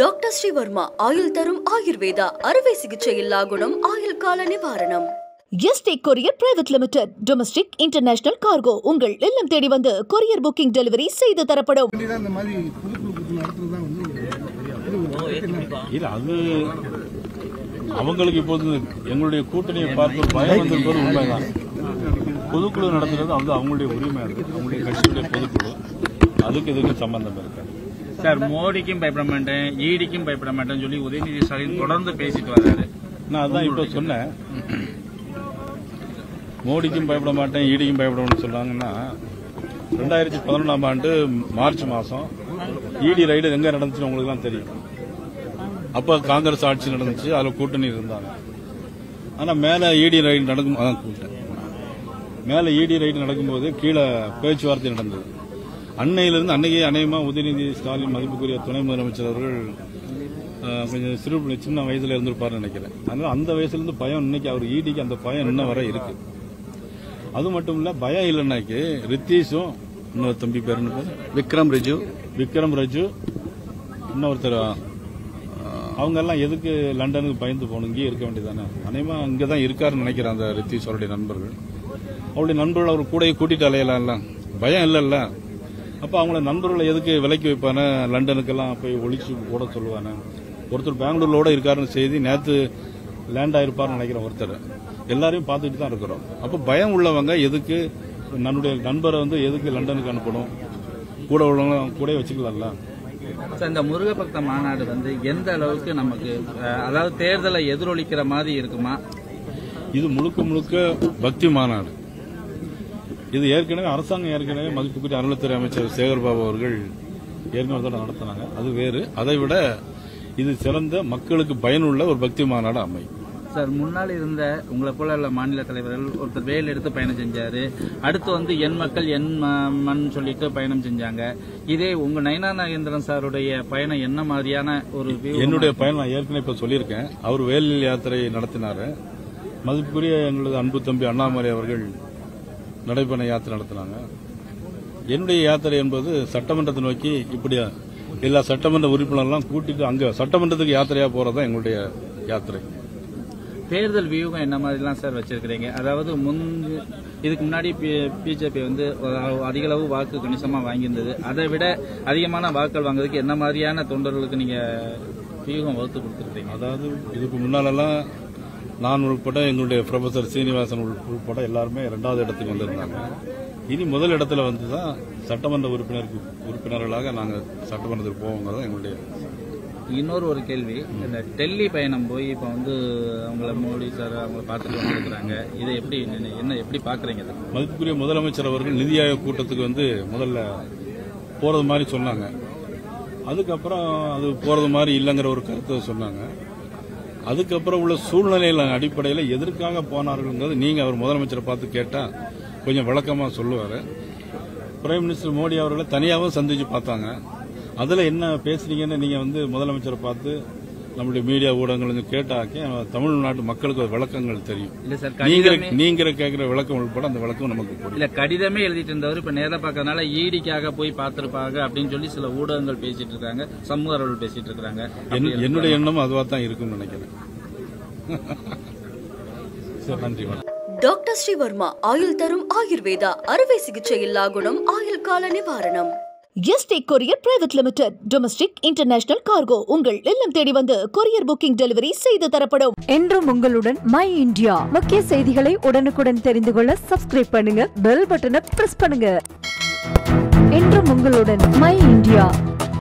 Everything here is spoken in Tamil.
டாக்டர் ஸ்ரீவர்மா ஆயுள் தரும் ஆயுர்வேதா அறுவை சிகிச்சையில்லா குணம் ஆயுள் கால நிவாரணம். Yesterday courier private limited domestic international cargo உங்கள் இல்லம் தேடி வந்து கொரியர் புக்கிங் டெலிவரி செய்து தரப்படும். அது அவங்களுக்கு இப்போது எங்களுடைய கூட்டணியை பார்த்து பயம் வந்திருப்பது உண்மைதான். பொதுக்குழு நடத்துறது அது அவங்களுடைய உரிமை, அவங்களுடைய கட்சியுடைய பொதுக்குழு, அதுக்கு இதுக்கு சம்பந்தம் இருக்கு. சார், மோடிக்கும் பயப்பட மாட்டேன், ஈடிக்கும் பயப்பட மாட்டேன்னு சொல்லி உதயநிதி ஸ்டாலின் தொடர்ந்து பேசிட்டு வர்றாரு. நான் அதான் இப்போ சொன்னேன், மோடிக்கும் பயப்பட மாட்டேன் ஈடிக்கும் பயப்படணும்னு சொல்றாங்கன்னா 2011ஆம் ஆண்டு மார்ச் மாதம் ஈடி ரைடு எங்க நடந்துச்சுன்னு உங்களுக்கு எல்லாம் தெரியும். அப்ப காங்கிரஸ் ஆட்சி நடந்துச்சு, அதுல கூட்டணி இருந்தாங்க. ஆனா மேல ஈடி ரைடு நடக்கும்போது கீழே பேச்சுவார்த்தை நடந்தது. அன்னையிலிருந்து அன்னைக்கே அநேகமா உதயநிதி ஸ்டாலின் மதிப்புக்குரிய துணை முதலமைச்சர் அவர்கள் கொஞ்சம் சின்ன வயசுல இருந்திருப்பாருன்னு நினைக்கிறேன். அதனால அந்த வயசுல இருந்து பயம், இன்னைக்கு அவர் ஈடிக்கு அந்த பயம் இன்னும் வரை இருக்கு. அது மட்டும் இல்ல, பயம் இல்லைன்னாக்கி ரித்தீஷும் இன்னொரு தம்பி பேர் விக்ரம் ரஜு இன்னொருத்தர், அவங்க எல்லாம் எதுக்கு லண்டனுக்கு பயந்து போகணும், இங்கேயே இருக்க வேண்டியதானே. அநேகமா இங்கதான் இருக்காருன்னு நினைக்கிறேன் அந்த ரித்தீஷ் அவருடைய நண்பர்கள். அவருடைய நண்பர்கள் அவர் கூட கூட்டிட்டு அலையலாம்ல, பயம் இல்லைல்ல. அப்ப அவங்கள நண்பர்களை எதுக்கு விலைக்கு வைப்பானே, லண்டனுக்கெல்லாம் போய் ஒழிச்சு ஓட சொல்லுவானே. ஒருத்தர் பெங்களூர்ல இருக்காருன்னு செய்தி நேற்று லேண்ட் ஆயிருப்பாருன்னு நினைக்கிறேன். ஒருத்தர் எல்லாரையும் பார்த்துட்டு தான் இருக்கிறோம். அப்ப பயம் உள்ளவங்க எதுக்கு நம்முடைய நண்பரை எதுக்கு லண்டனுக்கு அனுப்பணும், கூட உள்ளவங்க கூட வச்சுக்கலாம்ல. இந்த முருகபக்த மாநாடு எந்த அளவுக்கு நமக்கு, அதாவது தேர்தலை எதிரொலிக்கிற மாதிரி இருக்குமா? இது முழுக்க முழுக்க பக்தி மாநாடு. இது ஏற்கனவே அரசாங்கம் மதிப்புக்குரிய அறநிலைத்துறை அமைச்சர் சேகர்பாபு அவர்கள் ஏற்கனவே நடத்தினாங்க. அது வேறு. அதை விட இது சிறந்த மக்களுக்கு பயனுள்ள ஒரு பக்தி மாநாடு அமையும். சார், முன்னால் இருந்த உங்களை போல உள்ள மாநில தலைவர்கள் ஒருத்தர் வேல் எடுத்து பயணம் செஞ்சாரு, அடுத்து என் மக்கள் என் மண் சொல்லிட்டு பயணம் செஞ்சாங்க. இதே உங்க நயனா நாகேந்திரன் சாருடைய பயணம் என்ன மாதிரியான ஒரு? என்னுடைய பயணம் நான் ஏற்கனவே இப்ப சொல்லியிருக்கேன். அவர் வேல் யாத்திரை நடத்தினாரு. மதிப்புக்குரிய எங்களது அன்பு தம்பி அண்ணாமலை அவர்கள் நடைபயண யாத்திரை நடத்தினாங்க. என்னுடைய யாத்திரை என்பது சட்டமன்றத்தை நோக்கி, இப்படி எல்லா சட்டமன்ற உறுப்பினர்லாம் கூட்டிட்டு அங்க சட்டமன்றத்துக்கு யாத்திரையா போறதுதான் எங்களுடைய யாத்திரை. தேர்தல் வியூகம் என்ன மாதிரிலாம் சார் வச்சிருக்கிறீங்க? அதாவது இதுக்கு முன்னாடி பிஜேபி அதிக அளவு வாக்கு கணிசமா வாங்கியிருந்தது. அதை விட அதிகமான வாக்குகள் வாங்குறதுக்கு என்ன மாதிரியான தொண்டர்களுக்கு நீங்க வியூகம் வகுத்து கொடுத்துருக்கீங்க? அதாவது இதுக்கு முன்னாலெல்லாம் நான் உள்பட எங்களுடைய ப்ரொஃபசர் சீனிவாசன் உள்பட எல்லாருமே 2வது இடத்துக்கு வந்திருந்தாங்க. இனி முதல் இடத்துல வந்துதான் சட்டமன்ற உறுப்பினர்களாக நாங்கள் சட்டமன்றத்துக்கு போவோங்கிறத எங்களுடைய. இன்னொரு ஒரு கேள்வி, இந்த டெல்லி பயணம் போய் இப்போ அவங்கள மோடி சார் அவங்கள பார்த்துட்டு வந்துருக்குறாங்க. இதை எப்படி பாக்குறீங்க? மதிப்புக்குரிய முதலமைச்சர் அவர்கள் நிதி ஆயோக் கூட்டத்துக்கு முதல்ல போறது மாதிரி சொன்னாங்க. அதுக்கப்புறம் அது போறது மாதிரி இல்லைங்கிற ஒரு கருத்தை சொன்னாங்க. அதுக்கப்புறம் உள்ள சூழ்நிலையில அடிப்படையில் எதற்காக போனார்கள் நீங்க அவர் முதலமைச்சரை பார்த்து கேட்டா கொஞ்சம் விளக்கமா சொல்லுவாரு. பிரைம் மினிஸ்டர் மோடி அவர்களை தனியாகவும் சந்திச்சு பார்த்தாங்க. அதுல என்ன பேசுறீங்கன்னு நீங்க முதலமைச்சரை பார்த்து நம்மளுடைய மீடியா ஊடகங்கள் கேட்டாக்கே தமிழ்நாட்டு மக்களுக்கு விளக்கங்கள் தெரியும். நீங்க கேட்கிற விளக்கம் உள்பட அந்த விளக்கம் நமக்கு இல்ல. கடிதமே எழுதிட்டு இருந்தவர் இப்ப நேர பார்க்கறதுனால ஈடிக்காக போய் பார்த்திருப்பாங்க அப்படின்னு சொல்லி சில ஊடகங்கள் பேசிட்டு இருக்காங்க, சமூகர்கள் பேசிட்டு இருக்காங்க. என்னுடைய எண்ணம் அதுவா தான் இருக்கும்னு நினைக்கிறேன். நன்றி. டாக்டர் ஸ்ரீவர்மா ஆயுள் தரும் ஆயுர்வேதா அறுவை சிகிச்சையில்லா குணம் ஆயுள் கால நிவாரணம். Yesterday courier private limited domestic international cargo உங்கள் இல்லம் தேடி வந்து கொரியர் புக்கிங் டெலிவரி செய்து தரப்படும். என்றும் உங்களுடன் மை இந்தியா. முக்கிய செய்திகளை உடனுக்குடன் தெரிந்து கொள்ள சப்ஸ்கிரைப் பண்ணுங்க, பெல் பட்டனை பிரஸ் பண்ணுங்க. என்றும் உங்களுடன் மை இந்தியா.